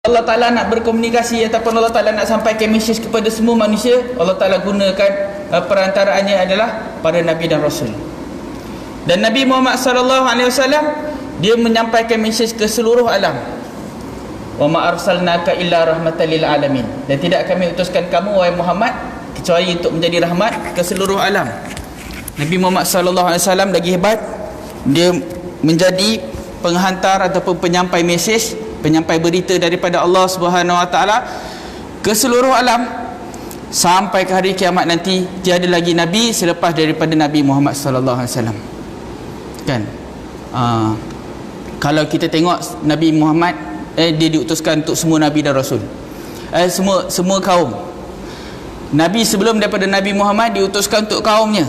Allah Ta'ala nak berkomunikasi ataupun Allah Ta'ala nak sampaikan mesej kepada semua manusia, Allah Ta'ala gunakan perantaraannya adalah para Nabi dan Rasul. Dan Nabi Muhammad SAW, dia menyampaikan mesej ke seluruh alam. Wa ma arsalnaka illa rahmatan lil alamin. Dan tidak kami utuskan kamu wahai Muhammad kecuali untuk menjadi rahmat ke seluruh alam. Nabi Muhammad SAW lagi hebat, dia menjadi penghantar ataupun penyampai mesej, penyampai berita daripada Allah Subhanahu Wa Taala ke seluruh alam sampai ke hari kiamat nanti. Tiada lagi nabi selepas daripada Nabi Muhammad sallallahu alaihi wasallam. Kan? Kalau kita tengok Nabi Muhammad, dia diutuskan untuk semua nabi dan rasul. Semua kaum. Nabi sebelum daripada Nabi Muhammad diutuskan untuk kaumnya.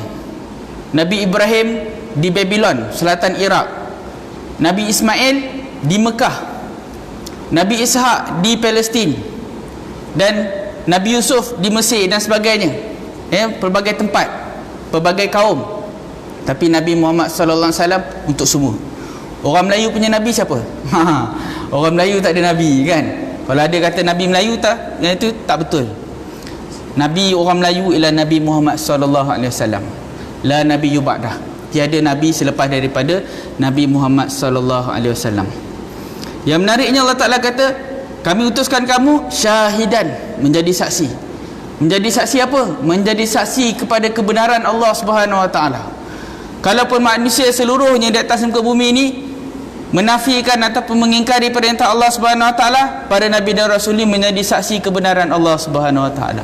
Nabi Ibrahim di Babylon, selatan Iraq. Nabi Ismail di Mekah. Nabi Ishak di Palestin, dan Nabi Yusuf di Mesir dan sebagainya, pelbagai tempat, pelbagai kaum. Tapi Nabi Muhammad sallallahu alaihi wasallam untuk semua. Orang Melayu punya nabi siapa? Orang Melayu tak ada nabi, kan? Kalau ada kata nabi Melayu, tak, yang itu tak betul. Nabi orang Melayu ialah Nabi Muhammad sallallahu alaihi wasallam. La nabiyyu ba'dah. Tiada nabi selepas daripada Nabi Muhammad sallallahu alaihi wasallam. Yang menariknya, Allah Ta'ala kata, kami utuskan kamu syahidan, menjadi saksi. Menjadi saksi apa? Menjadi saksi kepada kebenaran Allah Subhanahu Wa Ta'ala. Kalaupun manusia seluruhnya di atas muka bumi ini menafikan ataupun mengingkari perintah Allah Subhanahu Wa Ta'ala, para Nabi dan Rasul ini menjadi saksi kebenaran Allah Subhanahu Wa Ta'ala.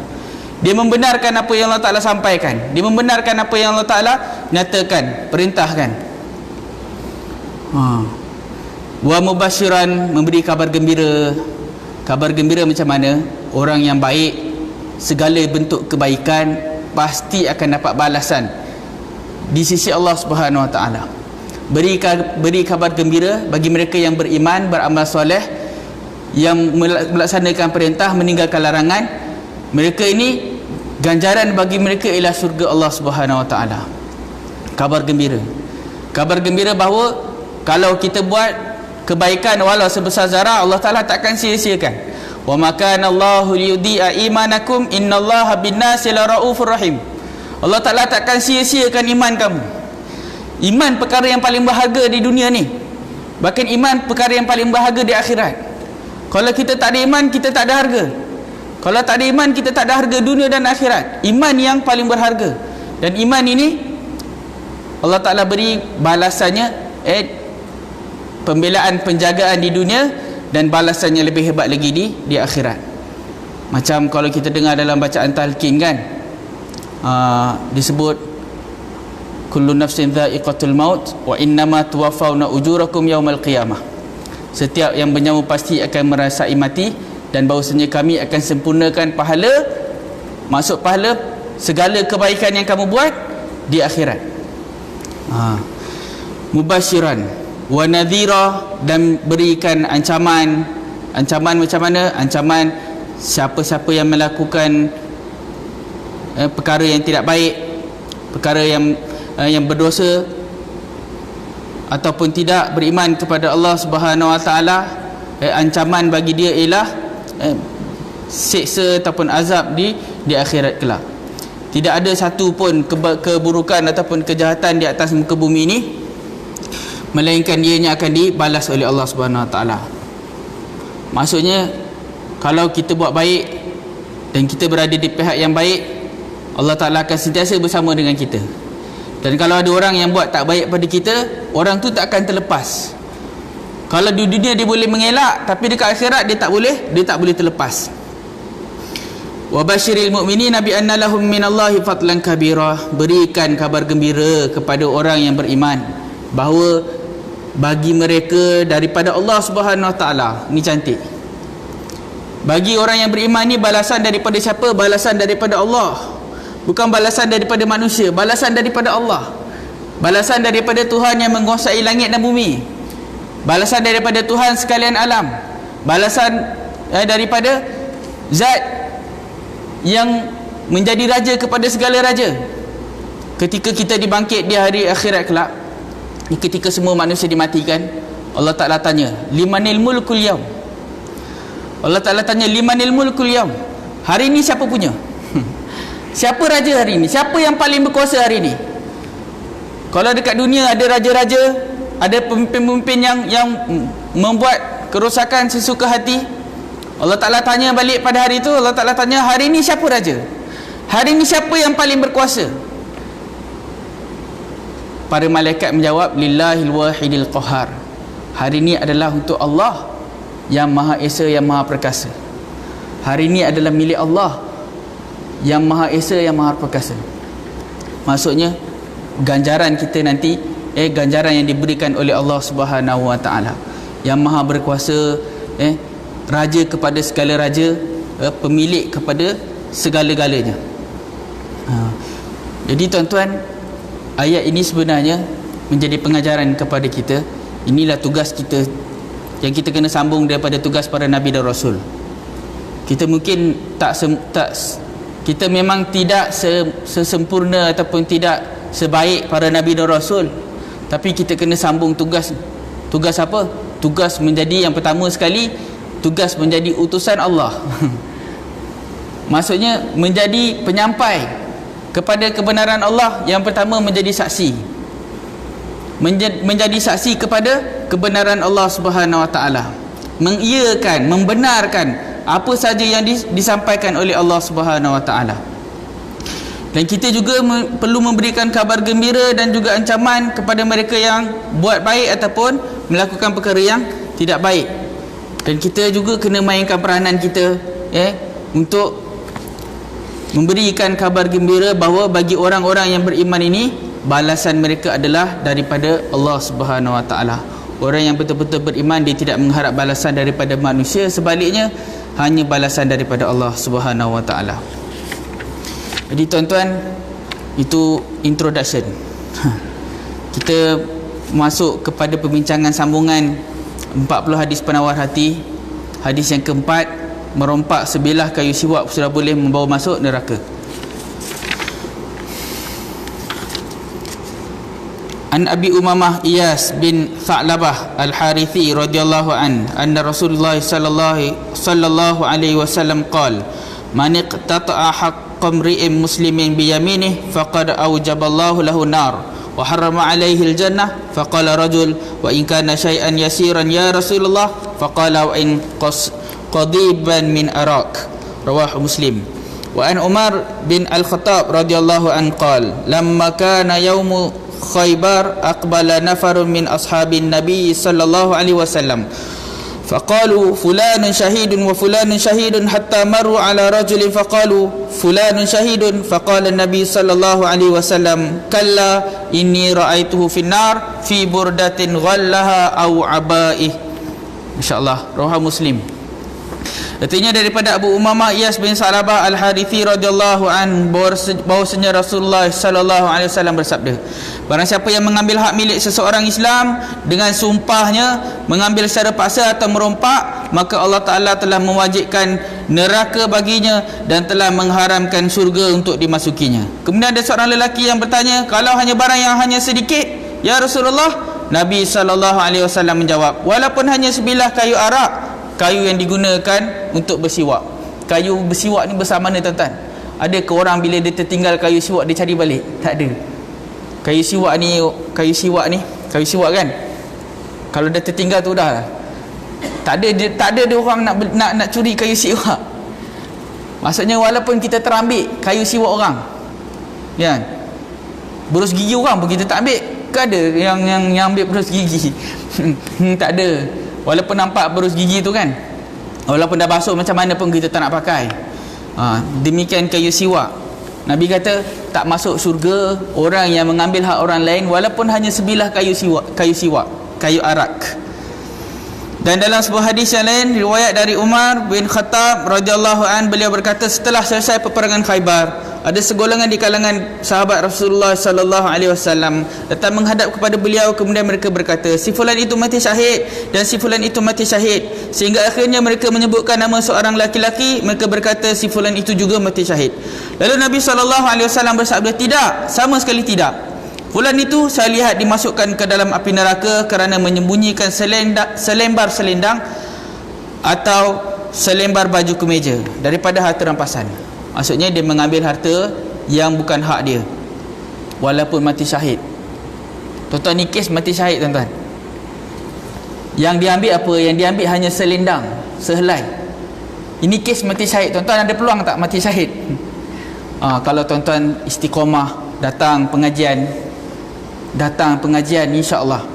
Dia membenarkan apa yang Allah Ta'ala sampaikan. Dia membenarkan apa yang Allah Ta'ala nyatakan, perintahkan. Wa mubasyiran, memberi kabar gembira. Kabar gembira macam mana? Orang yang baik, segala bentuk kebaikan pasti akan dapat balasan di sisi Allah Subhanahu Wa Taala. Beri kabar gembira bagi mereka yang beriman, beramal soleh, yang melaksanakan perintah, meninggalkan larangan. Mereka ini, ganjaran bagi mereka ialah syurga Allah Subhanahu Wa Taala. Kabar gembira. Kabar gembira bahawa kalau kita buat kebaikan walau sebesar zarah, Allah Ta'ala takkan sia-siakan. Wa ma kana Allahu liyudhi'a imanakum innallaha bin-nasi laraufur rahim. Allah Ta'ala takkan sia-siakan iman kamu. Iman perkara yang paling berharga di dunia ni. Bahkan iman perkara yang paling berharga di akhirat. Kalau kita tak ada iman, kita tak ada harga. Kalau tak ada iman, kita tak ada harga dunia dan akhirat. Iman yang paling berharga. Dan iman ini Allah Ta'ala beri balasannya, pembelaan, penjagaan di dunia, dan balasannya lebih hebat lagi di akhirat. Macam kalau kita dengar dalam bacaan talqin, kan, disebut kullu nafsin dha'iqatul maut wa innama tuwaffawna ujurakum yaumal qiyamah. Setiap yang bernyawa pasti akan merasai mati, dan bahawasanya kami akan sempurnakan pahala, maksud pahala segala kebaikan yang kamu buat di akhirat. Mubasyiran wa nadhira, dan berikan ancaman. Ancaman macam mana? Ancaman siapa-siapa yang melakukan perkara yang tidak baik, perkara yang berdosa, ataupun tidak beriman kepada Allah Subhanahu Wa Taala, ancaman bagi dia ialah siksa ataupun azab di akhirat kelak. Tidak ada satu pun keburukan ataupun kejahatan di atas muka bumi ini melainkan dianya akan dibalas oleh Allah Subhanahu Wa Taala. Maksudnya, kalau kita buat baik dan kita berada di pihak yang baik, Allah Ta'ala akan sentiasa bersama dengan kita. Dan kalau ada orang yang buat tak baik pada kita, orang tu tak akan terlepas. Kalau di dunia dia boleh mengelak, tapi dekat akhirat dia tak boleh terlepas. Wa basyiril mu'minina bi anna lahum minallahi fadlan kabira. Berikan kabar gembira kepada orang yang beriman bahawa bagi mereka daripada Allah Subhanahu Wa Taala. Ni cantik. Bagi orang yang beriman ni balasan daripada siapa? Balasan daripada Allah. Bukan balasan daripada manusia, balasan daripada Allah. Balasan daripada Tuhan yang menguasai langit dan bumi. Balasan daripada Tuhan sekalian alam. Balasan daripada Zat yang menjadi raja kepada segala raja. Ketika kita dibangkit di hari akhirat kelak, ketika semua manusia dimatikan, Allah Ta'ala tanya, limanil mulkul yaum, Allah Ta'ala tanya, limanil mulkul yaum, hari ini siapa punya? Siapa raja hari ini? Siapa yang paling berkuasa hari ini? Kalau dekat dunia ada raja-raja, ada pemimpin-pemimpin yang membuat kerosakan sesuka hati, Allah Ta'ala tanya balik pada hari itu, Allah Ta'ala tanya, hari ini siapa raja? Hari ini siapa yang paling berkuasa? Para malaikat menjawab, lillahil wahidil qahar, hari ini adalah untuk Allah yang Maha Esa, yang Maha Perkasa. Hari ini adalah milik Allah yang Maha Esa, yang Maha Perkasa. Maksudnya ganjaran kita nanti, ganjaran yang diberikan oleh Allah Subhanahu Wa Taala, yang Maha Berkuasa, raja kepada segala raja, pemilik kepada segala-galanya. Jadi tuan-tuan, ayat ini sebenarnya menjadi pengajaran kepada kita. Inilah tugas kita yang kita kena sambung daripada tugas para Nabi dan Rasul. Kita mungkin kita memang tidak sesempurna ataupun tidak sebaik para Nabi dan Rasul, tapi kita kena sambung tugas apa? Tugas menjadi, yang pertama sekali, tugas menjadi utusan Allah. Maksudnya menjadi penyampai kepada kebenaran Allah. Yang pertama, menjadi saksi, menjadi saksi kepada kebenaran Allah Subhanahu Wa Taala, mengiyakan, membenarkan apa saja yang disampaikan oleh Allah Subhanahu Wa Taala. Dan kita juga perlu memberikan kabar gembira dan juga ancaman kepada mereka yang buat baik ataupun melakukan perkara yang tidak baik. Dan kita juga kena mainkan peranan kita, untuk memberikan kabar gembira bahawa bagi orang-orang yang beriman ini, balasan mereka adalah daripada Allah Subhanahu Wa Taala. Orang yang betul-betul beriman, dia tidak mengharap balasan daripada manusia, sebaliknya hanya balasan daripada Allah Subhanahu Wa Taala. Jadi tuan-tuan, itu introduction. Kita masuk kepada perbincangan sambungan 40 hadis penawar hati. Hadis yang keempat, merompak sebilah kayu siwak sudah boleh membawa masuk neraka. An Abi Umamah Iyas bin Tha'labah Al-Harithi radhiyallahu anna Rasulullah sallallahu alaihi wasallam qala, man iqtata'a haqqa imri'in muslimin bi yaminih faqad awjaballahu lahu nar wa harrama alaihi al-jannah. Faqala rajul, wa in kana syai'an yasiran ya Rasulullah? Faqala, wa in qadiban min arak. Rawahu Muslim. Wa an Umar bin Al-Khattab radhiyallahu an qala, lamma kana yaumu Khaybar aqbala nafarun min ashabin Nabi sallallahu alaihi wasallam faqalu fulanun syahidun wa fulanun syahidun hatta maru ala rajulin faqalu fulanun syahidun faqala Nabi sallallahu alaihi wasallam kalla inni ra'aituhu finnar fi burdatin ghallaha aw abaih. Insyaallah. Rawahu Muslim. Artinya daripada Abu Umamah Iyas bin Tha'labah Al-Harithi radhiyallahu an, bahwasanya Rasulullah sallallahu alaihi wasallam bersabda, barang siapa yang mengambil hak milik seseorang Islam dengan sumpahnya, mengambil secara paksa atau merompak, maka Allah Ta'ala telah mewajibkan neraka baginya dan telah mengharamkan syurga untuk dimasukinya. Kemudian ada seorang lelaki yang bertanya, kalau hanya barang yang hanya sedikit ya Rasulullah? Nabi sallallahu alaihi wasallam menjawab, walaupun hanya sebilah kayu arak, kayu yang digunakan untuk bersiwak. Kayu bersiwak ni besar mana tuan-tuan? Ada ke orang bila dia tertinggal kayu siwak dia cari balik? Tak ada. Kayu siwak kan, kalau dah tertinggal tu dah tak ada dia orang nak curi kayu siwak. Maksudnya walaupun kita terambil kayu siwak orang, kan, berus gigi orang pun kita tak ambil. Ke ada yang ambil berus gigi? Tak ada. Walaupun nampak berus gigi tu kan, walaupun dah basuh macam mana pun kita tak nak pakai. Demikian kayu siwak. Nabi kata tak masuk syurga orang yang mengambil hak orang lain walaupun hanya sebilah kayu siwak, kayu arak. Dan dalam sebuah hadis yang lain, riwayat dari Umar bin Khattab radhiyallahu an, beliau berkata, setelah selesai peperangan Khaybar, ada segolongan di kalangan sahabat Rasulullah sallallahu alaihi wasallam datang menghadap kepada beliau, kemudian mereka berkata, si fulan itu mati syahid dan si fulan itu mati syahid, sehingga akhirnya mereka menyebutkan nama seorang laki-laki. Mereka berkata, si fulan itu juga mati syahid. Lalu Nabi sallallahu alaihi wasallam bersabda, tidak, sama sekali tidak. Fulan itu saya lihat dimasukkan ke dalam api neraka kerana menyembunyikan selembar selendang atau selembar baju kemeja daripada harta rampasan. Maksudnya dia mengambil harta yang bukan hak dia walaupun mati syahid. Tuan-tuan, ni kes mati syahid tuan-tuan. Yang diambil apa? Yang diambil hanya selendang, sehelai. Ini kes mati syahid. Tuan-tuan ada peluang tak mati syahid? Kalau tuan-tuan istiqomah, datang pengajian, insya-Allah.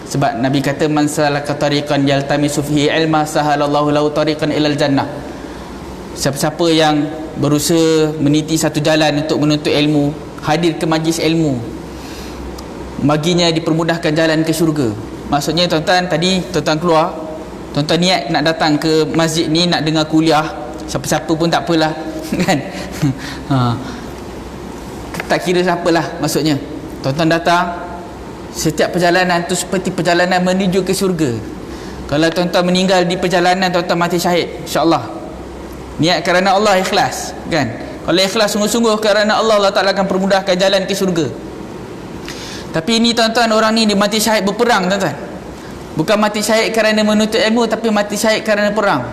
Sebab Nabi kata, man salaka tariqan yaltamisu fihi ilma sahalallahu lahu tariqan ilal jannah. Siapa-siapa yang berusaha meniti satu jalan untuk menuntut ilmu, hadir ke majlis ilmu, baginya dipermudahkan jalan ke syurga. Maksudnya tuan-tuan, tadi tuan-tuan keluar, tuan-tuan niat nak datang ke masjid ni, nak dengar kuliah, siapa-siapa pun tak apalah kan. Tak kira siapalah, maksudnya tuan-tuan datang, setiap perjalanan tu seperti perjalanan menuju ke syurga. Kalau tuan-tuan meninggal di perjalanan, tuan-tuan mati syahid, insya-Allah. Niat kerana Allah, ikhlas kan. Kalau ikhlas sungguh-sungguh kerana Allah, Allah Ta'ala akan permudahkan jalan ke syurga. Tapi ini tuan-tuan, orang ni dia mati syahid berperang tuan-tuan. Bukan mati syahid kerana menuntut ilmu, tapi mati syahid kerana perang.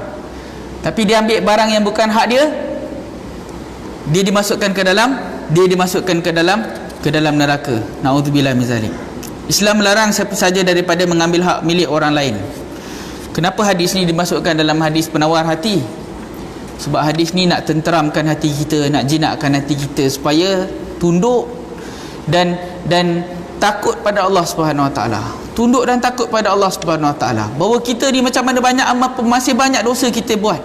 Tapi dia ambil barang yang bukan hak dia, dia dimasukkan ke dalam neraka. Na'udzubillah min zalik. Islam melarang siapa saja daripada mengambil hak milik orang lain. Kenapa hadis ni dimasukkan dalam hadis penawar hati? Sebab hadis ni nak tenteramkan hati kita, nak jinakkan hati kita supaya tunduk dan takut pada Allah Subhanahu Wa Taala. Tunduk dan takut pada Allah Subhanahu Wa Taala. Bahawa kita ni macam mana banyak amal, masih banyak dosa kita buat.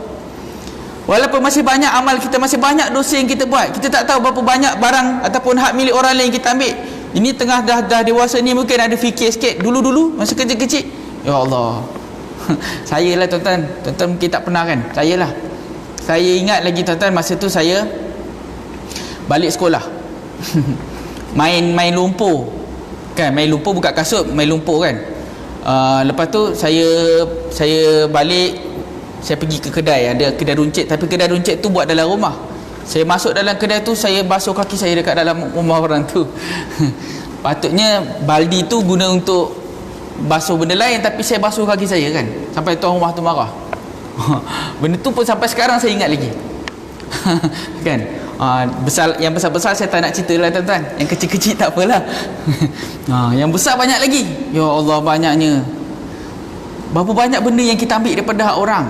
Walaupun masih banyak amal kita, masih banyak dosa yang kita buat. Kita tak tahu berapa banyak barang ataupun hak milik orang lain kita ambil. Ini tengah dah dewasa ni mungkin ada fikir sikit. Dulu masa kecil-kecil, ya Allah. Saya lah tuan-tuan mungkin tak pernah kan. Saya ingat lagi tuan-tuan, masa tu saya balik sekolah. main lumpur kan, main lumpur buka kasut, main lumpur kan. Lepas tu saya balik, saya pergi ke kedai, ada kedai runcit, tapi kedai runcit tu buat dalam rumah. Saya masuk dalam kedai tu, saya basuh kaki saya dekat dalam rumah orang tu. Patutnya baldi tu guna untuk basuh benda lain, tapi saya basuh kaki saya kan, sampai tuan rumah tu marah. Benda tu pun sampai sekarang saya ingat lagi. Kan. Yang besar-besar saya tak nak cerita lah tuan-tuan. Yang kecil-kecil tak apalah. Yang besar banyak lagi. Ya Allah, banyaknya. Berapa banyak benda yang kita ambil daripada hak orang,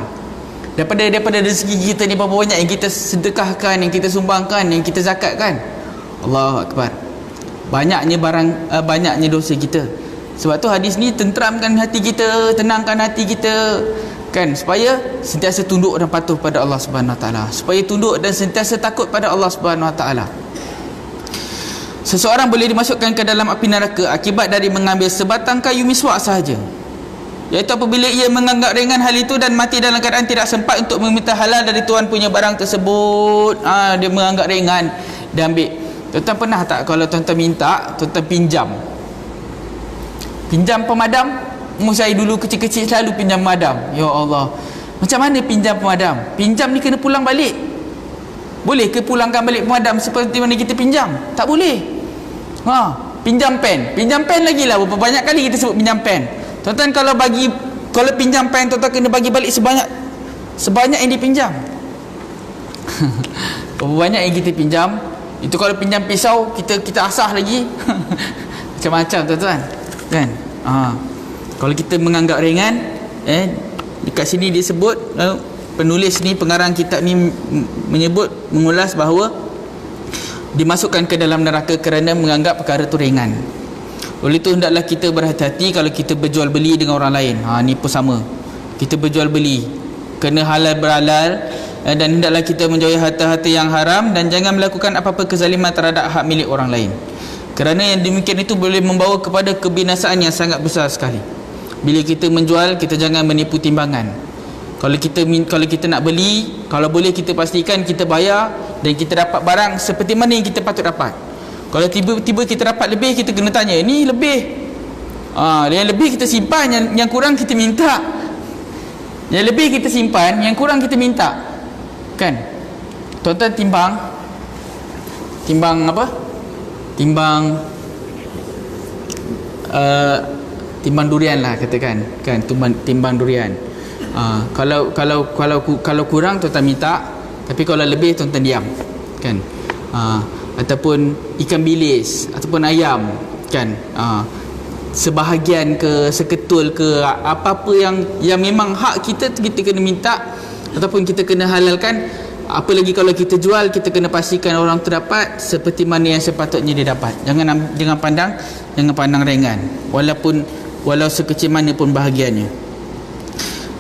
daripada rezeki kita ni. Berapa banyak yang kita sedekahkan, yang kita sumbangkan, yang kita zakatkan. Allahu Akbar. Banyaknya banyaknya dosa kita. Sebab tu hadis ni tenteramkan hati kita, tenangkan hati kita kan, supaya sentiasa tunduk dan patuh pada Allah Subhanahu Wa Taala, supaya tunduk dan sentiasa takut pada Allah Subhanahu Wa Taala. Seseorang boleh dimasukkan ke dalam api neraka akibat dari mengambil sebatang kayu miswak sahaja, iaitu apabila ia menganggap ringan hal itu dan mati dalam keadaan tidak sempat untuk meminta halal dari tuan punya barang tersebut. Dia menganggap ringan, dia ambil. Tuan-tuan pernah tak kalau tuan-tuan minta, tuan-tuan pinjam pemadam? Saya dulu kecil-kecil selalu pinjam pemadam. Ya Allah, macam mana pinjam pemadam? Pinjam ni kena pulang balik. Boleh ke pulangkan balik pemadam seperti mana kita pinjam? Tak boleh. Pinjam pen lagi lah. Berapa banyak kali kita sebut pinjam pen. Tuan-tuan, kalau pinjam pen, tuan-tuan kena bagi balik sebanyak yang dipinjam. Berapa banyak yang kita pinjam. Itu kalau pinjam pisau, kita asah lagi. Macam-macam tuan-tuan kan. Kalau kita menganggap ringan, dekat sini disebut, penulis ni, pengarang kitab ni mengulas bahawa dimasukkan ke dalam neraka kerana menganggap perkara tu ringan. Oleh itu hendaklah kita berhati-hati kalau kita berjual beli dengan orang lain. Ni pun sama, kita berjual beli kena halal berhalal, dan hendaklah kita menjauhi harta-harta yang haram dan jangan melakukan apa-apa kezaliman terhadap hak milik orang lain, kerana yang demikian itu boleh membawa kepada kebinasaan yang sangat besar sekali. Bila kita menjual, kita jangan menipu timbangan. Kalau kita nak beli, kalau boleh kita pastikan kita bayar dan kita dapat barang seperti mana yang kita patut dapat. Kalau tiba-tiba kita dapat lebih, kita kena tanya, ni lebih. Yang lebih kita simpan, yang kurang kita minta. Yang lebih kita simpan, yang kurang kita minta. Kan? Tuan-tuan timbang apa? Timbang durian lah katakan kan, timbang durian. Kalau kurang tuan-tuan minta, tapi kalau lebih tuan-tuan diam, kan. Ataupun ikan bilis ataupun ayam, kan. Sebahagian ke, seketul ke, apa-apa yang memang hak kita, kita kena minta ataupun kita kena halalkan. Apa lagi kalau kita jual, kita kena pastikan orang tu dapat seperti mana yang sepatutnya dia dapat. Jangan pandang ringan, walau sekecil mana pun bahagiannya.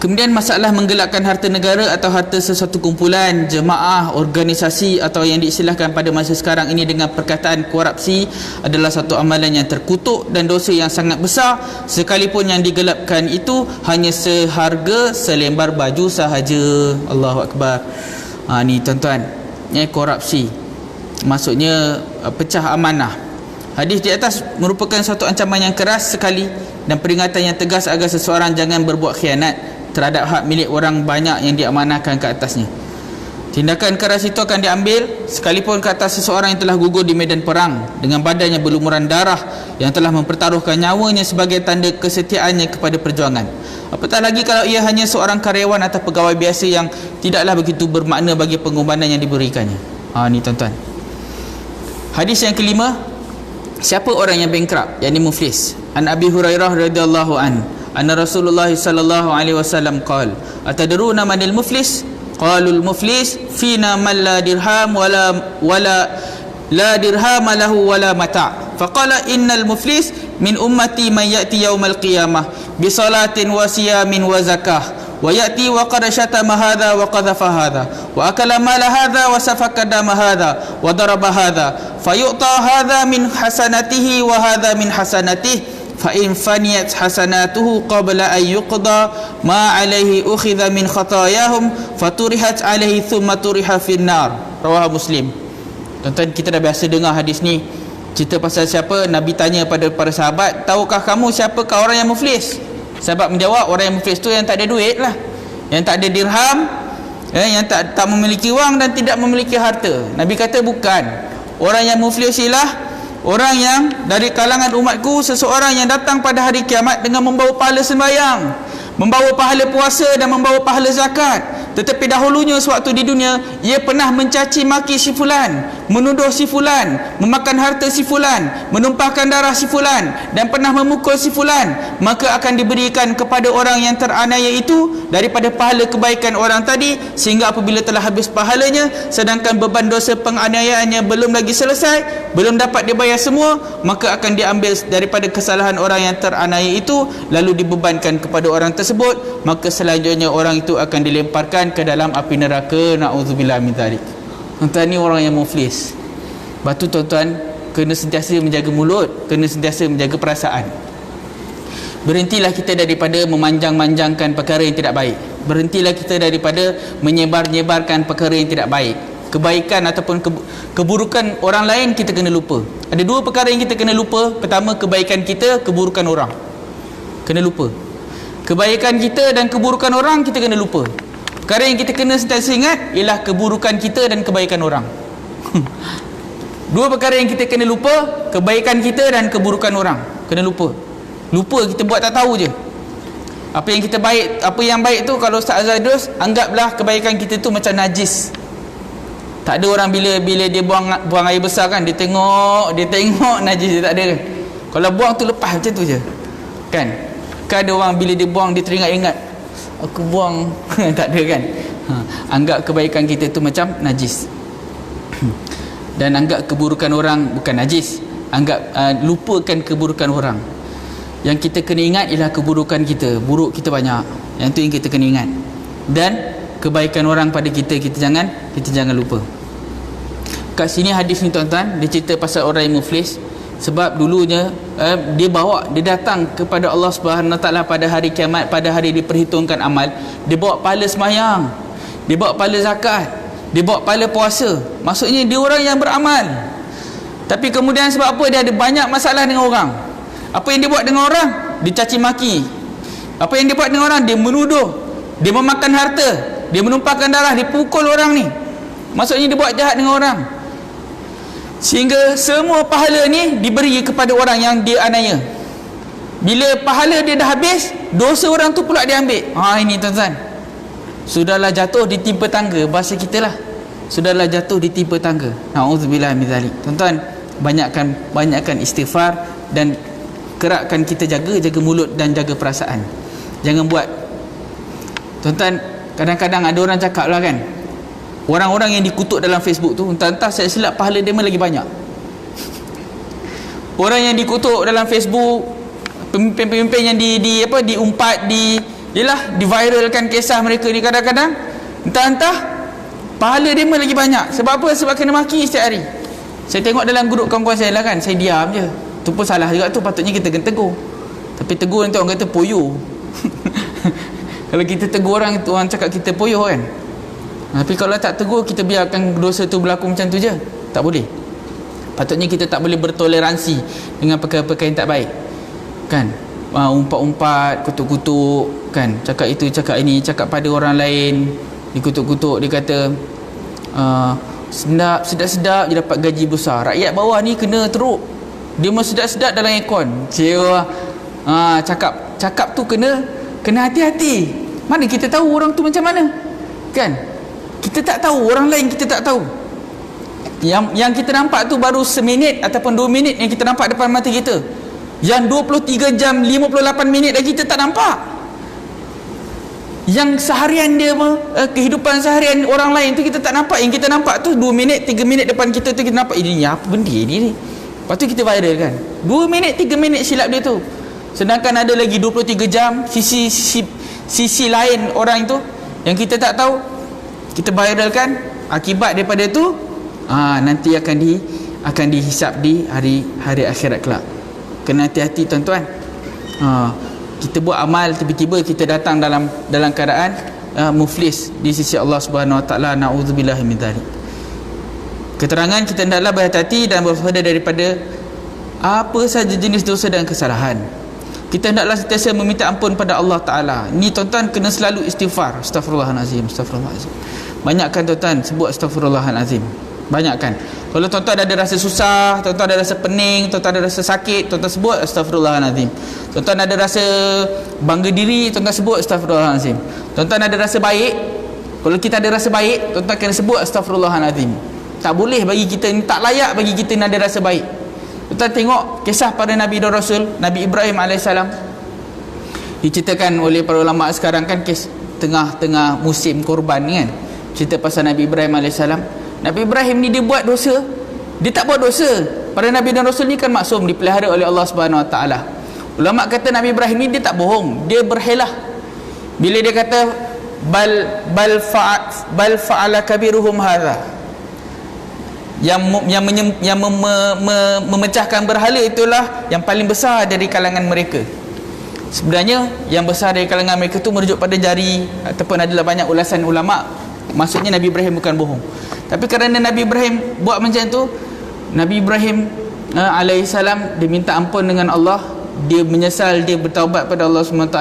Kemudian masalah menggelakkan harta negara atau harta sesuatu kumpulan, jemaah, organisasi atau yang diistilahkan pada masa sekarang ini dengan perkataan korupsi adalah satu amalan yang terkutuk dan dosa yang sangat besar, sekalipun yang digelapkan itu hanya seharga selembar baju sahaja. Allahu Akbar. Ni tuan-tuan, korupsi maksudnya pecah amanah. Hadis di atas merupakan satu ancaman yang keras sekali dan peringatan yang tegas agar seseorang jangan berbuat khianat terhadap hak milik orang banyak yang diamanahkan ke atasnya. Tindakan keras itu akan diambil sekalipun ke atas seseorang yang telah gugur di medan perang dengan badannya berlumuran darah, yang telah mempertaruhkan nyawanya sebagai tanda kesetiaannya kepada perjuangan. Apatah lagi kalau ia hanya seorang karyawan atau pegawai biasa yang tidaklah begitu bermakna bagi pengorbanan yang diberikannya. Ni tuan-tuan. Hadis yang kelima, siapa orang yang bankrupt, yakni muflis? An Abi Hurairah radhiyallahu an anna Rasulullah sallallahu alaihi wasallam qala atadruna manil muflis? Qalul muflis fina man la dirham wala la dirham lahu wala mata'. Faqala innal muflis min ummati man ya'ti yaumal qiyamah bi salatin wa siyamin wa zakah wa ya'ti wa qad shatama hadha wa qadhafa hadha wa akala mala hadha wa safaka dama hadha wa daraba hadha fayu'ta hadha min hasanatihi wa hadha min hasanatihi fa in faniyat hasanatuhu qabla an yuqda ma alaihi ukhidha min khatayahum faturihat alaihi thumma turiha fin nar. Rawahu Muslim. Tuan-tuan, kita dah biasa dengar hadis ni. Cerita pasal siapa? Nabi tanya pada para sahabat, tahukah kamu siapakah orang yang muflis? Sahabat menjawab, orang yang muflis tu yang tak ada duit lah, yang tak ada dirham, yang tak memiliki wang dan tidak memiliki harta. Nabi kata bukan. Orang yang muflis ialah orang yang dari kalangan umatku, seseorang yang datang pada hari kiamat dengan membawa pahala sembahyang, membawa pahala puasa dan membawa pahala zakat, tetapi dahulunya sewaktu di dunia ia pernah mencaci maki si fulan, menuduh si fulan, memakan harta si fulan, menumpahkan darah si fulan dan pernah memukul si fulan, maka akan diberikan kepada orang yang teraniaya itu daripada pahala kebaikan orang tadi, sehingga apabila telah habis pahalanya sedangkan beban dosa penganiayaannya belum lagi selesai, belum dapat dibayar semua, maka akan diambil daripada kesalahan orang yang teraniaya itu lalu dibebankan kepada orang tersebut, maka selanjutnya orang itu akan dilemparkan ke dalam api neraka. Na'udzubillah min dzalik. Tuan-tuan, ni orang yang muflis. Batu tuan-tuan kena sentiasa menjaga mulut, kena sentiasa menjaga perasaan. Berhentilah kita daripada memanjang-manjangkan perkara yang tidak baik. Berhentilah kita daripada menyebar-nyebarkan perkara yang tidak baik. Kebaikan ataupun keburukan orang lain kita kena lupa. Ada dua perkara yang kita kena lupa. Pertama, kebaikan kita, keburukan orang. Kena lupa. Kebaikan kita dan keburukan orang kita kena lupa. Perkara yang kita kena sentiasa ingat ialah keburukan kita dan kebaikan orang. Dua perkara yang kita kena lupa, kebaikan kita dan keburukan orang. Kena lupa. Lupa, kita buat tak tahu je. Apa yang kita baik, apa yang baik tu, kalau Ustaz Azadus, anggaplah kebaikan kita tu macam najis. Tak ada orang bila dia buang air besar kan, dia tengok najis, dia tak ada kan. Kalau buang tu lepas macam tu je. Kan ada orang bila dia buang dia teringat-ingat, aku buang. Tak ada kan. Anggap kebaikan kita tu macam najis. Dan anggap keburukan orang bukan najis. Anggap lupakan keburukan orang. Yang kita kena ingat ialah keburukan kita. Buruk kita banyak. Yang tu yang kita kena ingat. Dan kebaikan orang pada kita jangan lupa. Kat sini hadis ni tuan-tuan, dia cerita pasal orang yang muflis. Sebab dulunya dia datang kepada Allah Subhanahu Wa Taala pada hari kiamat, pada hari diperhitungkan amal, dia bawa pahala sembahyang, dia bawa pahala zakat, dia bawa pahala puasa. Maksudnya dia orang yang beramal. Tapi kemudian sebab apa, dia ada banyak masalah dengan orang. Apa yang dia buat dengan orang? Dia caci maki. Apa yang dia buat dengan orang? Dia menuduh, dia memakan harta, dia menumpahkan darah, dia pukul orang ni. Maksudnya dia buat jahat dengan orang. Sehingga semua pahala ni diberi kepada orang yang dia aniaya. Bila pahala dia dah habis, dosa orang tu pula dia ambil. Ini tuan-tuan, Sudahlah jatuh ditimpa tangga, bahasa kita lah, sudahlah jatuh ditimpa tangga. Na'udzubillah min zalik. Tuan-tuan, banyakkan istighfar dan kerakkan kita jaga mulut dan jaga perasaan. Jangan buat. Tuan-tuan, kadang-kadang ada orang cakap lah kan, orang-orang yang dikutuk dalam Facebook tu, entah-entah saya silap pahala dia lagi banyak. Orang yang dikutuk dalam Facebook, pemimpin-pemimpin yang diumpat, diviralkan kisah mereka ni, kadang-kadang entah-entah pahala dia lagi banyak. Sebab apa? Sebab kena maki setiap hari. Saya tengok dalam grup kawan-kawan saya lah kan, saya diam je. Tu pun salah juga tu, patutnya kita kena tegur. Tapi tegur nanti orang kata poyo. Kalau kita tegur orang, orang cakap kita poyo kan. Tapi kalau tak tegur, kita biarkan dosa tu berlaku macam tu je. Tak boleh. Patutnya kita tak boleh bertoleransi dengan perkara-perkara yang tak baik kan. Umpat-umpat, kutuk-kutuk kan, cakap itu, cakap ini, cakap pada orang lain, dikutuk-kutuk. Dia kata sedap-sedap je dapat gaji besar, rakyat bawah ni kena teruk, dia mau sedap-sedap dalam aircon. Cewa. Cakap tu kena hati-hati. Mana kita tahu orang tu macam mana kan? Kita tak tahu, orang lain kita tak tahu. Yang kita nampak tu baru seminit ataupun 2 minit yang kita nampak depan mata kita. Yang 23 jam 58 minit lagi kita tak nampak. Yang seharian dia kehidupan seharian orang lain tu kita tak nampak. Yang kita nampak tu 2 minit 3 minit depan kita tu kita nampak, ini apa benda ni. Lepas tu kita viral kan, 2 minit 3 minit silap dia tu. Sedangkan ada lagi 23 jam sisi lain orang itu yang kita tak tahu, kita viralkan. Akibat daripada tu nanti akan dihisap di hari akhirat kelak. Kena hati-hati tuan-tuan. Kita buat amal, tiba-tiba kita datang dalam keadaan muflis di sisi Allah Subhanahu Wa Taala. Na'udzubillah min dzalik. Keterangan, kita hendaklah berhati-hati dan berwaspada daripada apa saja jenis dosa dan kesalahan. Kita hendaklah sentiasa meminta ampun pada Allah Ta'ala. Ni tuan-tuan kena selalu istighfar. Astaghfirullahalazim, astaghfirullahalazim. Banyakkan tuan-tuan sebut astaghfirullahalazim. Banyakkan. Kalau tuan-tuan ada rasa susah, tuan-tuan ada rasa pening, tuan-tuan ada rasa sakit, tuan-tuan sebut astaghfirullahalazim. Tuan-tuan ada rasa bangga diri, tuan-tuan sebut astaghfirullahalazim. Tuan-tuan ada rasa baik, kalau kita ada rasa baik, tuan-tuan kena sebut astaghfirullahalazim. Tak boleh bagi kita ni, tak layak bagi kita ni ada rasa baik. Tuan-tuan tengok kisah para Nabi dan Rasul. Nabi Ibrahim AS diceritakan oleh para ulama sekarang kan, kes tengah-tengah musim korban ni kan, cerita pasal Nabi Ibrahim AS. Nabi Ibrahim ni dia buat dosa, dia tak buat dosa. Para Nabi dan Rasul ni kan maksum, dipelihara oleh Allah Subhanahu Wa Taala. Ulama kata Nabi Ibrahim ni dia tak bohong, dia berhelah. Bila dia kata bal fa'ala kabiruhum hadha, yang memecahkan berhala itulah yang paling besar dari kalangan mereka. Sebenarnya yang besar dari kalangan mereka tu merujuk pada jari, ataupun adalah banyak ulasan ulama, maksudnya Nabi Ibrahim bukan bohong. Tapi kerana Nabi Ibrahim buat macam tu, Nabi Ibrahim alaihissalam dia minta ampun dengan Allah, dia menyesal, dia bertaubat pada Allah SWT,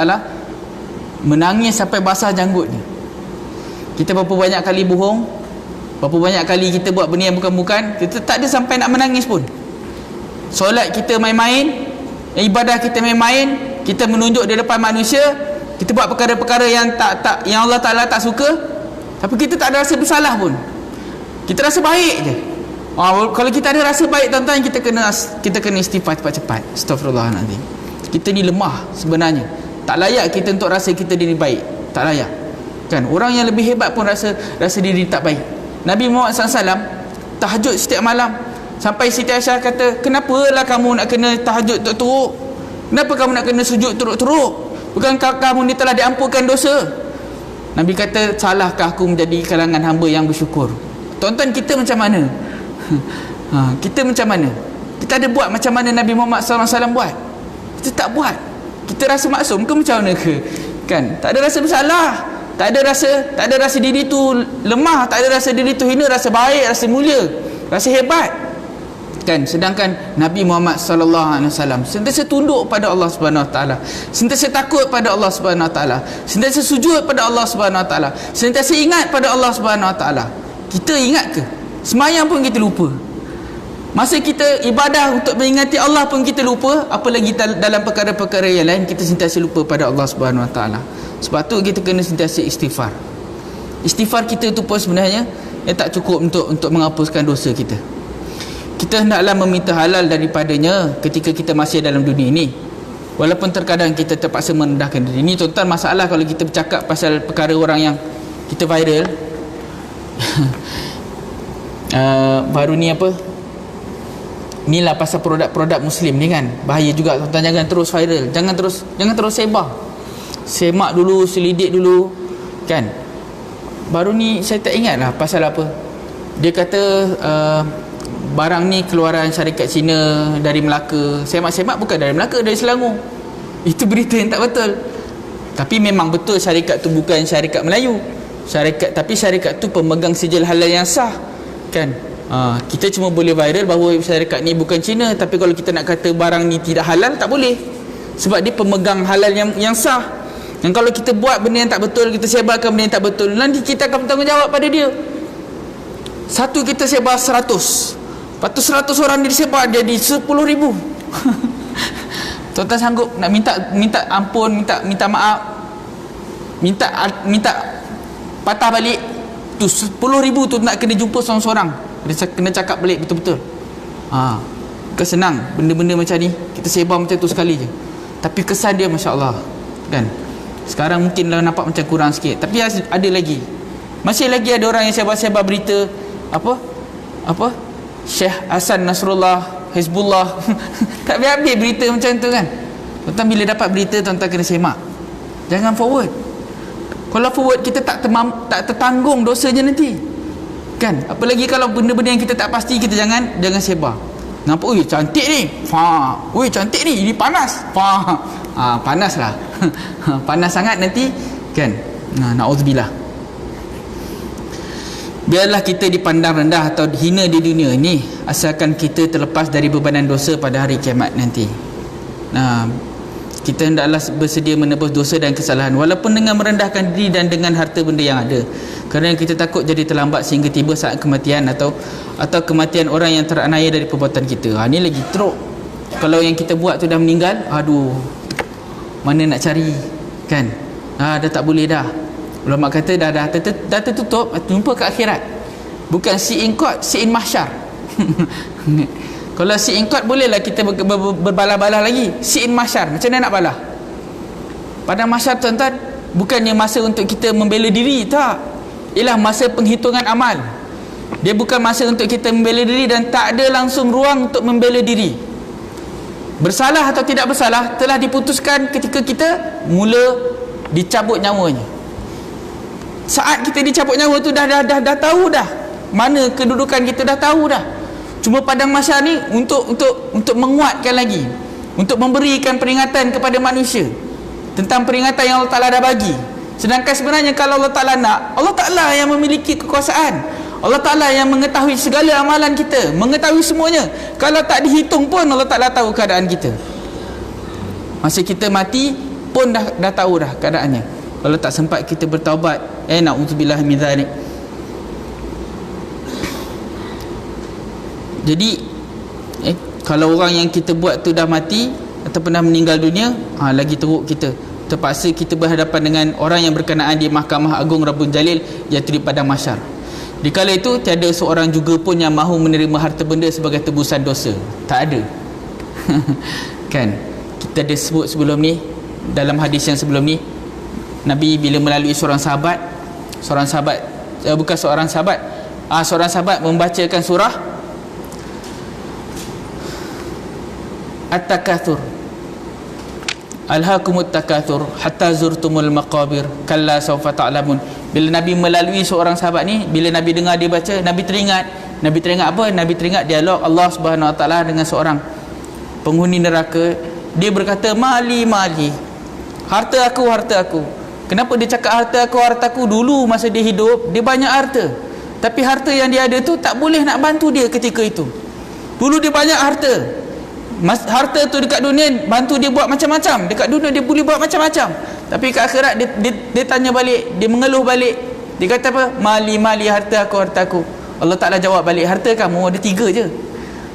menangis sampai basah janggutnya. Kita berapa banyak kali bohong, berapa banyak kali kita buat benda yang bukan-bukan, kita tak ada sampai nak menangis pun. Solat kita main-main, ibadah kita main-main, kita menunjuk di depan manusia, kita buat perkara-perkara yang yang Allah Ta'ala tak suka, tapi kita tak ada rasa bersalah pun. Kita rasa baik je. Kalau kita ada rasa baik tuan-tuan, kita kena istighfar cepat-cepat. Astaghfirullahaladzim. Kita ni lemah sebenarnya, tak layak kita untuk rasa kita diri baik. Tak layak kan. Orang yang lebih hebat pun rasa diri tak baik. Nabi Muhammad SAW tahajud setiap malam, sampai Siti Aisyah kata, kenapalah kamu nak kena tahajud teruk? Kenapa kamu nak kena sujud teruk? Bukankah kamu ni telah diampunkan dosa? Nabi kata, salahkah aku menjadi kalangan hamba yang bersyukur? Tuan-tuan, kita macam mana? Kita macam mana? Kita ada buat macam mana Nabi Muhammad SAW buat? Kita tak buat. Kita rasa maksum ke macam mana ke? Kan? Tak ada rasa bersalah, tak ada rasa diri tu lemah, tak ada rasa diri tu hina, rasa baik, rasa mulia, rasa hebat kan. Sedangkan Nabi Muhammad sallallahu alaihi wasallam sentiasa tunduk pada Allah Subhanahu Wa Taala, sentiasa takut pada Allah Subhanahu Wa Taala, sentiasa sujud pada Allah Subhanahu Wa Taala, sentiasa ingat pada Allah Subhanahu Wa Taala. Kita ingat ke? Semayang pun kita lupa. Masa kita ibadah untuk mengingati Allah pun kita lupa, apalagi dalam perkara-perkara yang lain kita sentiasa lupa pada Allah Subhanahu Wa Taala. Sebab tu kita kena sentiasa istighfar. Istighfar kita itu pun sebenarnya tak cukup untuk menghapuskan dosa kita. Kita hendaklah meminta halal daripadanya ketika kita masih dalam dunia ini, walaupun terkadang kita terpaksa merendahkan diri. Ini tuan-tuan masalah kalau kita bercakap pasal perkara orang yang kita viral. Baru ni apa, inilah pasal produk-produk Muslim ni kan, bahaya juga tuan-tuan. Jangan terus viral, jangan terus sebar. Semak dulu, selidik dulu kan. Baru ni saya tak ingat lah pasal apa. Dia kata barang ni keluaran syarikat Cina dari Melaka. Semak-semak bukan dari Melaka, dari Selangor. Itu berita yang tak betul. Tapi memang betul syarikat tu bukan syarikat Melayu. Tapi syarikat tu pemegang sijil halal yang sah kan. Kita cuma boleh viral bahawa syarikat ni bukan Cina, tapi kalau kita nak kata barang ni tidak halal, tak boleh, sebab dia pemegang halal yang sah. Dan kalau kita buat benda yang tak betul, kita sebarkan benda yang tak betul, nanti kita akan bertanggungjawab pada dia. Satu kita sebar 100, lepas tu 100 orang dia disebar jadi 10,000. Tuan-tuan sanggup nak minta ampun, minta maaf, minta patah balik tu 10,000 tu, nak kena jumpa seorang-seorang, kena cakap balik betul-betul. Bukan senang benda-benda macam ni kita sebar macam tu sekali je, tapi kesan dia Masya Allah kan. Sekarang mungkin lah nampak macam kurang sikit, tapi ada lagi, masih lagi ada orang yang sebar-sebar berita apa Syekh Hasan Nasrullah Hizbullah. Tak habis-habis berita macam tu kan. Tuan-tuan bila dapat berita, tuan-tuan kena semak, jangan forward. Kalau forward kita tak tertanggung dosanya nanti kan. Apalagi kalau benda-benda yang kita tak pasti, kita jangan sebar. Nampak, ui cantik ni, ui cantik ni, ini panas, panas lah. Panas sangat nanti kan. Na'udzubillah. Biarlah kita dipandang rendah atau hina di dunia ini, asalkan kita terlepas dari bebanan dosa pada hari kiamat nanti. Kita hendaklah bersedia menebus dosa dan kesalahan, walaupun dengan merendahkan diri dan dengan harta benda yang ada, kerana kita takut jadi terlambat sehingga tiba saat kematian atau kematian orang yang teraniaya dari perbuatan kita. Ini lagi teruk. Kalau yang kita buat tu dah meninggal, aduh, mana nak cari kan. Dah tak boleh dah. Ulama kata dah tertutup, jumpa ke akhirat. Bukan see in court, see in mahsyar. Kalau see in court bolehlah kita berbalah-balah lagi. See in mahsyar, macam mana nak balah? Pada mahsyar tuan-tuan, bukannya masa untuk kita membela diri, tak. Ialah masa penghitungan amal. Dia bukan masa untuk kita membela diri, dan tak ada langsung ruang untuk membela diri. Bersalah atau tidak bersalah telah diputuskan ketika kita mula dicabut nyawanya. Saat kita dicabut nyawa tu dah tahu dah mana kedudukan kita, dah tahu dah. Cuma padang mahsyar ni untuk menguatkan lagi, untuk memberikan peringatan kepada manusia tentang peringatan yang Allah Ta'ala dah bagi. Sedangkan sebenarnya kalau Allah Ta'ala nak, Allah Ta'ala yang memiliki kekuasaan, Allah Ta'ala yang mengetahui segala amalan kita, mengetahui semuanya. Kalau tak dihitung pun Allah Ta'ala tahu keadaan kita. Masa kita mati pun dah tahu dah keadaannya. Kalau tak sempat kita bertaubat, na'udzubillah min dzalik. Jadi kalau orang yang kita buat tu dah mati ataupun dah meninggal dunia, lagi teruk kita. Terpaksa kita berhadapan dengan orang yang berkenaan di Mahkamah Agung Rabbul Jalil, iaitu di padang mahsyar. Di kala itu tiada seorang juga pun yang mahu menerima harta benda sebagai tebusan dosa. Tak ada. Kan kita ada sebut sebelum ni, dalam hadis yang sebelum ni, Nabi bila melalui seorang sahabat membacakan surah At-Takatsur, Alhaakumut takatsur hatta zurtumul maqabir kalla sawfa ta'lamun. Bila Nabi melalui seorang sahabat ni, bila Nabi dengar dia baca, Nabi teringat apa? Nabi teringat dialog Allah Subhanahu Wa Taala dengan seorang penghuni neraka. Dia berkata, mali, harta aku. Kenapa dia cakap harta aku? Dulu masa dia hidup, dia banyak harta, tapi harta yang dia ada tu tak boleh nak bantu dia ketika itu. Dulu dia banyak harta, harta tu dekat dunia bantu dia buat macam-macam. Dekat dunia dia boleh buat macam-macam, tapi kat akhirat dia tanya balik, dia mengeluh balik. Dia kata apa? Mali, harta aku. Allah Ta'ala jawab balik, harta kamu ada 3 je.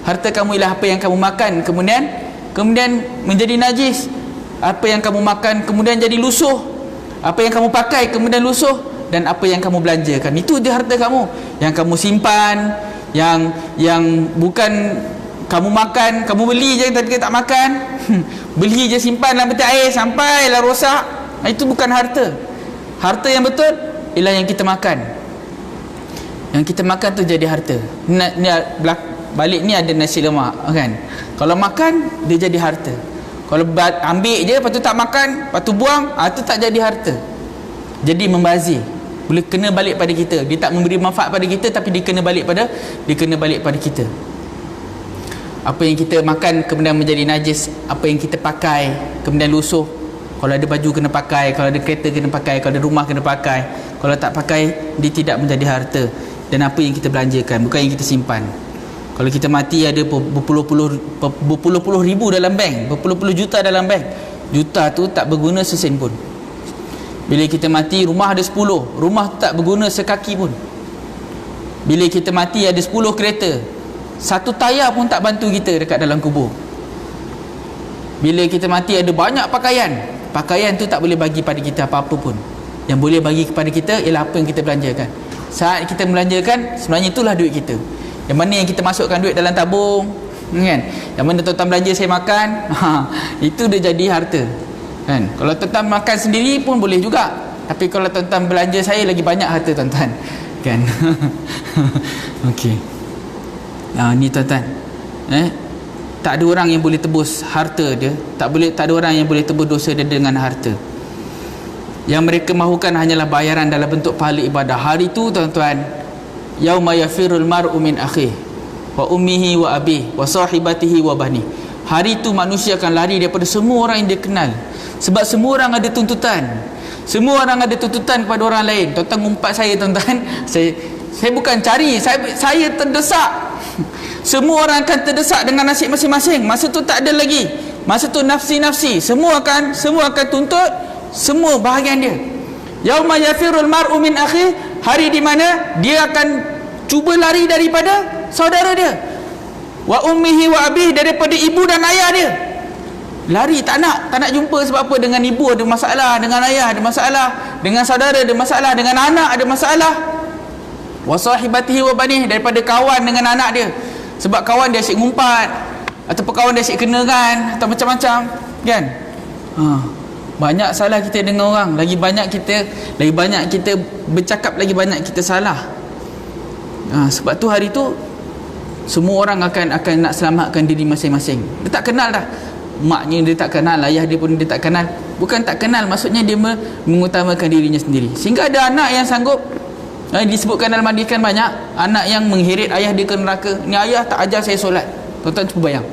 Harta kamu ialah apa yang kamu makan, kemudian menjadi najis. Apa yang kamu makan kemudian jadi lusuh. Apa yang kamu pakai kemudian lusuh. dan apa yang kamu belanjakan. Itu dia harta kamu yang kamu simpan, yang bukan kamu makan, kamu beli je tapi tak makan. Beli je simpan dalam peti air sampailah rosak. Itu bukan harta. Harta yang betul ialah yang kita makan. Yang kita makan tu jadi harta. Balik ni ada nasi lemak kan. Kalau makan dia jadi harta. Kalau ambil je lepas tu tak makan, lepas tu buang, tu tak jadi harta. Jadi membazir. Boleh kena balik pada kita. Dia tak memberi manfaat pada kita tapi dia kena balik pada kita. Apa yang kita makan kemudian menjadi najis, apa yang kita pakai kemudian lusuh. Kalau ada baju kena pakai, kalau ada kereta kena pakai, kalau ada rumah kena pakai. Kalau tak pakai dia tidak menjadi harta. Dan apa yang kita belanjakan, bukan yang kita simpan. Kalau kita mati ada berpuluh-puluh ribu dalam bank, berpuluh-puluh juta dalam bank, juta tu tak berguna sesen pun. Bila kita mati rumah ada 10, rumah tu tak berguna sekaki pun. Bila kita mati ada 10 kereta, satu tayar pun tak bantu kita dekat dalam kubur. Bila kita mati ada banyak pakaian, pakaian tu tak boleh bagi pada kita apa-apa pun. Yang boleh bagi kepada kita ialah apa yang kita belanjakan. Saat kita belanjakan, sebenarnya itulah duit kita. Yang mana yang kita masukkan duit dalam tabung kan? Yang mana tuan-tuan belanja saya makan, itu dia jadi harta kan? Kalau tuan-tuan makan sendiri pun boleh juga, tapi kalau tuan-tuan belanja saya lagi banyak harta tuan-tuan kan? Okey. Ni tuan-tuan, tak ada orang yang boleh tebus harta dia, tak ada orang yang boleh tebus dosa dia dengan harta. Yang mereka mahukan hanyalah bayaran dalam bentuk pahala ibadah. Hari itu tuan-tuan, yauma yafirul mar'u min akhihi wa ummihi wa abihi wa sahibatihi wa bani. Hari itu manusia akan lari daripada semua orang yang dia kenal. Sebab semua orang ada tuntutan. Semua orang ada tuntutan kepada orang lain. Tuan-tuan ngumpat saya tuan-tuan. Saya bukan cari, saya terdesak. Semua orang akan terdesak dengan nasib masing-masing. Masa tu tak ada lagi. Masa tu nafsi-nafsi. Semua akan tuntut semua bahagian dia. Yauma yafirul mar'u min akhihi, hari di mana dia akan cuba lari daripada saudara dia. Wa ummihi wa abihi, daripada ibu dan ayah dia. Lari, tak nak jumpa. Sebab apa? Dengan ibu ada masalah, dengan ayah ada masalah, dengan saudara ada masalah, dengan anak ada masalah. Wa sahibatihi wa banihi, daripada kawan dengan anak dia. Sebab kawan dia asyik ngumpat, ataupun kawan dia asyik kenakan, atau macam-macam kan. Banyak salah kita dengan orang, lagi banyak kita bercakap, lagi banyak kita salah. Sebab tu hari tu semua orang akan nak selamatkan diri masing-masing. Dia tak kenal dah maknya, dia tak kenal ayah dia pun, dia tak kenal. Bukan tak kenal, maksudnya dia mengutamakan dirinya sendiri. Sehingga ada anak yang sanggup, disebutkan dalam hadis kan banyak anak yang mengheret ayah dia ke neraka. Ni ayah tak ajar saya solat. Tuan-tuan cuba bayang,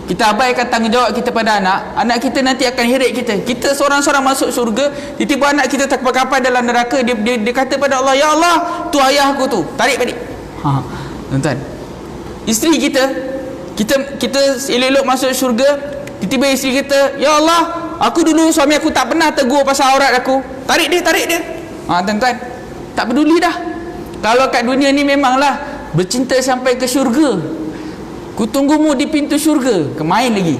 kita abaikan tanggungjawab kita pada anak kita nanti akan heret kita. Kita seorang-seorang masuk syurga, tiba-tiba anak kita tak kapal dalam neraka. Dia kata pada Allah, ya Allah, tu ayah aku tu, tarik balik. Tuan-tuan, isteri kita elok-elok masuk syurga, tiba-tiba isteri kita, ya Allah, aku dulu suami aku tak pernah tegur pasal aurat aku, tarik dia. Tuan-tuan, tak peduli dah. Kalau kat dunia ni memanglah bercinta sampai ke syurga, ku tunggumu di pintu syurga, kemain lagi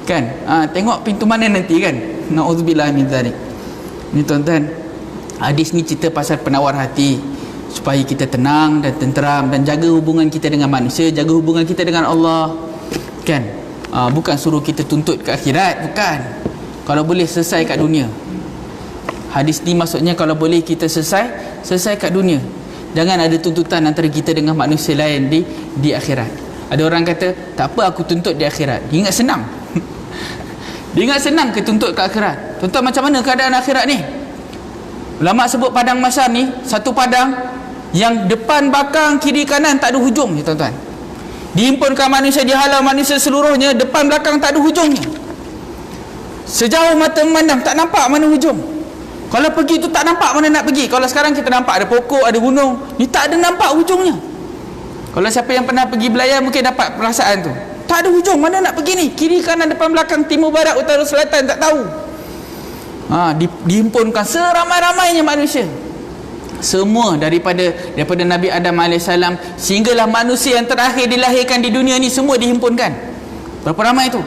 kan. Tengok pintu mana nanti kan. Na'udzubillah min dzalik. Ni tuan-tuan, hadis ni cerita pasal penawar hati, supaya kita tenang dan tenteram dan jaga hubungan kita dengan manusia, jaga hubungan kita dengan Allah kan. Bukan suruh kita tuntut ke akhirat, bukan. Kalau boleh selesai kat dunia. Hadis ni maksudnya kalau boleh kita selesai kat dunia. Jangan ada tuntutan antara kita dengan manusia lain di akhirat. Ada orang kata, tak apa aku tuntut di akhirat. Dia ingat senang. Dia ingat senang ke tuntut ke akhirat. Tuan-tuan, macam mana keadaan akhirat ni? Ulama sebut padang mahsyar ni satu padang yang depan, belakang, kiri, kanan tak ada hujung, tuan-tuan. Dihimpunkan manusia, dihalau manusia seluruhnya, depan, belakang tak ada hujungnya. Sejauh mata memandang tak nampak mana hujung. Kalau pergi tu tak nampak mana nak pergi. Kalau sekarang kita nampak ada pokok, ada gunung, ni tak ada nampak hujungnya. Kalau siapa yang pernah pergi belayar mungkin dapat perasaan tu. Tak ada hujung, mana nak pergi ni? Kiri, kanan, depan, belakang, timur, barat, utara, selatan, tak tahu. Dihimpunkan seramai-ramainya manusia. Semua daripada Nabi Adam AS sehinggalah manusia yang terakhir dilahirkan di dunia ni, semua dihimpunkan. Berapa ramai tu?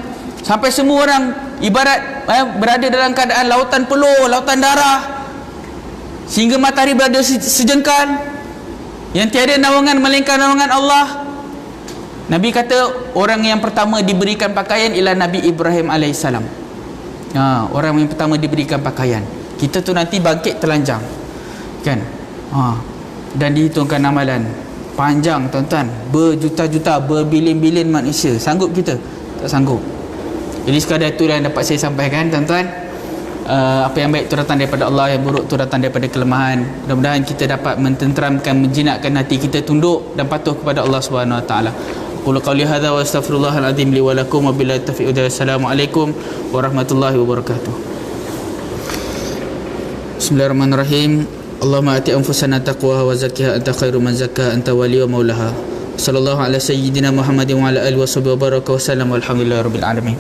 Sampai semua orang ibarat berada dalam keadaan lautan peluh, lautan darah. sehingga matahari berada sejengkal, yang tiada naungan melainkan naungan Allah. Nabi kata orang yang pertama diberikan pakaian ialah Nabi Ibrahim alaihissalam. Orang yang pertama diberikan pakaian. Kita tu nanti bangkit telanjang, kan? Dan dihitungkan amalan panjang, tuan-tuan, berjuta-juta, berbilion-bilion manusia. Sanggup kita? Tak sanggup. Jadi sekadar itu yang dapat saya sampaikan, tuan-tuan. Apa yang baik itu datang daripada Allah, yang buruk itu datang daripada kelemahan. Mudah-mudahan kita dapat mententeramkan, menjinakkan hati kita tunduk dan patuh kepada Allah Subhanahu wa taala. Qul qawli hadza wa astaghfirullahal azim li wa lakum wa billahi taufiq. Assalamualaikum warahmatullahi wabarakatuh. Bismillahirrahmanirrahim. Allahumma ati anfusana taqwaha wa zakkiha anta khairu man zakkaha anta waliyyu wa maulaha. Sallallahu ala sayyidina Muhammadin wa ala alihi wa sahbihi wa baraka wa sallam walhamdulillahi rabbil alamin.